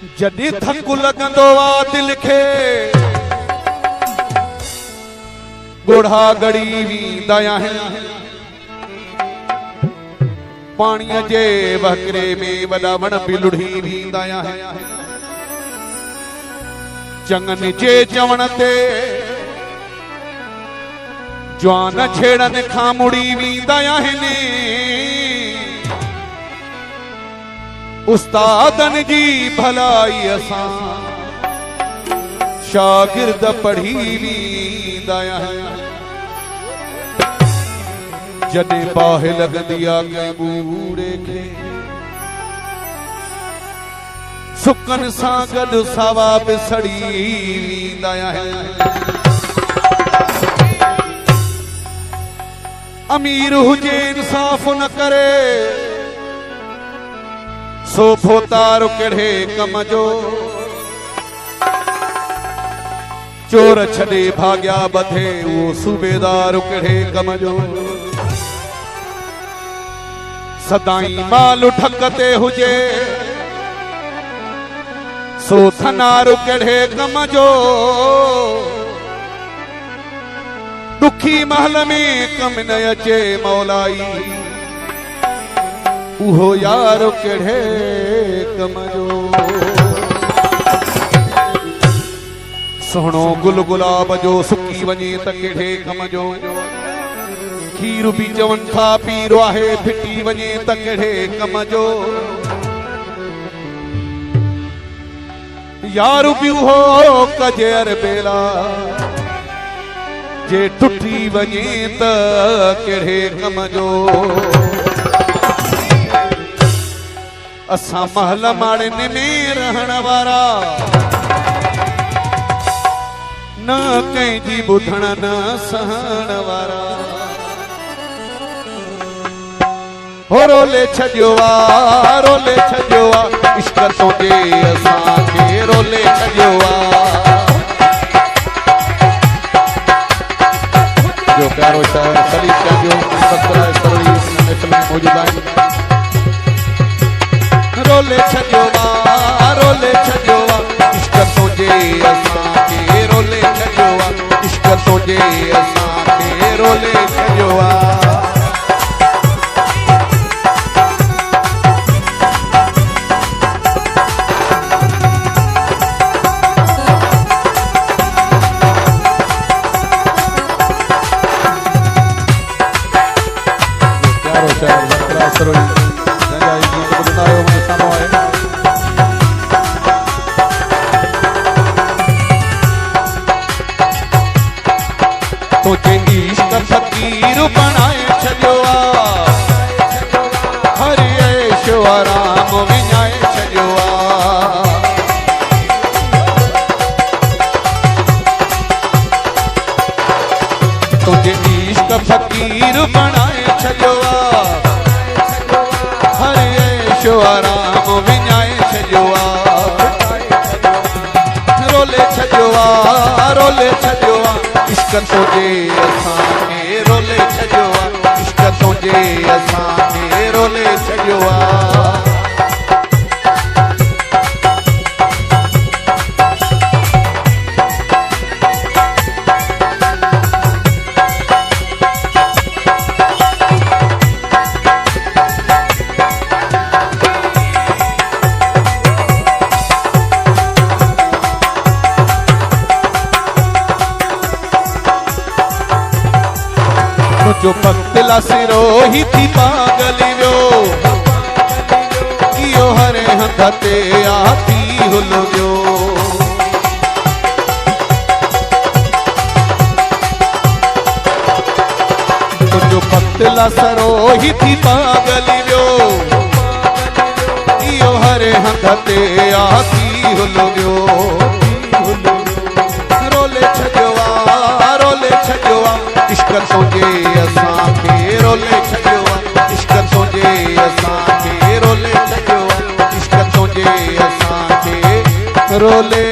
जॾहिं थकु लॻंदो आहे दिल खे ॻोढ़ा गड़ी वेंदा आहिनि। पाणीअ जे वहकिरे में वॾा वण बि लुढ़ी वेंदा आहिनि। चङनि जे चवण ते जवान छेड़नि खां मुड़ी वेंदा आहिनि। उस्तादनि जी भलाई असां शागिर्द पढ़ी वेंदा आहिनि। जॾहिं बाहि लॻंदी आहे कंहिं बूढ़े खे सुकनि सां गॾु सावा बि सड़ी वेंदा आहिनि। अमीर हुजे इंसाफ़ न करे सो भोतार कहिड़े कम जो। चोर छॾे भाग्या बधे उहो सूबेदार कहिड़े कम जो। सदाई माल ठक ते हुजे सो थनार कहिड़े कम जो। दुखी महल में कम न अचे मौलाई उहो यार कहिड़े कम जो। सोहणो गुल गुलाब जो सुकी वञे त कहिड़े कम जो। खीर बि चवनि था पीरो आहे फिटी वञे त कहिड़े कम जो। यार बि उहो कजे अरबेला जे टुटी वञे त कहिड़े कम जो। असां महल माड़नि में रहण वारा न कंहिंजी ॿुधण न सहण वारा। हो रोले छॾियो आ रोले छॾियो आ इश्क तोजे असांखे रोले छॾियो आ। जो प्यारो शायर खलीफा जो सत्रह सरोई में मौजूद आहिनि। रोले छॾियो आ रोले छॾियो आ इश्क तोजे असांखे रोले छॾियो आ। इश्क तोजे असांखे रोले छॾियो आ। तुझे इश्क फकीर बनाए छॾियो आ। हरि ऐशो आराम विञाए छॾियो आ। तुझे इश्क फकीर बनाए छॾियो आ। हरि ऐशो आराम विञाए छॾियो आ। रोले छॾियो आ रोले छॾियो आ इश्क तोजे असांखे रोले छॾियो आ। इश्क तोजे असांखे रोले छॾियो आ। जो पगला सिरो ही थी पागल वियो इहो हरे हंध ते आती हुल वियो। जो पगला सरो ही थी पागल वियो इहो हरे हंध ते आती हुल वियो। रोले छॾियो आ रोले छॾियो आ इश्क तोजे असांखे रोले छॾियो आ। इश्क तोजे असांखे रोले छॾियो आ। इश्क तोजे असांखे रोले